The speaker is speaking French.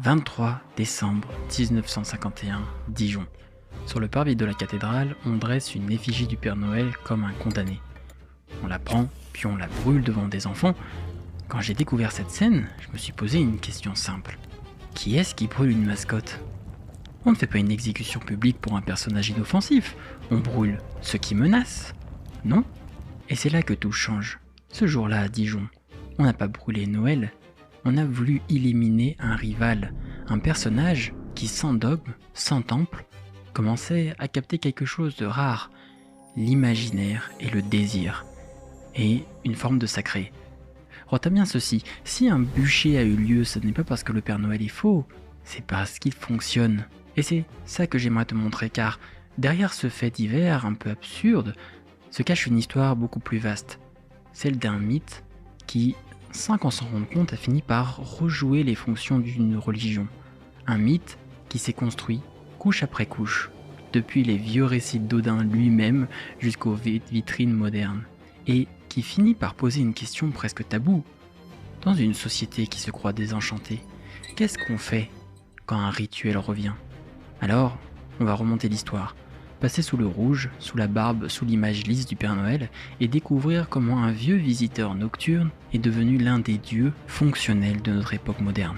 23 décembre 1951, Dijon. Sur le parvis de la cathédrale, on dresse une effigie du Père Noël comme un condamné. On la prend, puis on la brûle devant des enfants. Quand j'ai découvert cette scène, je me suis posé une question simple. Qui est-ce qui brûle une mascotte ? On ne fait pas une exécution publique pour un personnage inoffensif, on brûle ceux qui menacent, non ? Et c'est là que tout change. Ce jour-là à Dijon, on n'a pas brûlé Noël, on a voulu éliminer un rival, un personnage qui sans dogme, sans temple, commençait à capter quelque chose de rare, l'imaginaire et le désir, et une forme de sacré. Retiens bien ceci, si un bûcher a eu lieu, ce n'est pas parce que le Père Noël est faux, c'est parce qu'il fonctionne. Et c'est ça que j'aimerais te montrer, car derrière ce fait divers un peu absurde, se cache une histoire beaucoup plus vaste, celle d'un mythe qui, sans qu'on s'en rende compte, a fini par rejouer les fonctions d'une religion. Un mythe qui s'est construit couche après couche, depuis les vieux récits d'Odin lui-même jusqu'aux vitrines modernes, et qui finit par poser une question presque taboue. Dans une société qui se croit désenchantée, qu'est-ce qu'on fait quand un rituel revient ? Alors, on va remonter l'histoire, passer sous le rouge, sous la barbe, sous l'image lisse du Père Noël et découvrir comment un vieux visiteur nocturne est devenu l'un des dieux fonctionnels de notre époque moderne.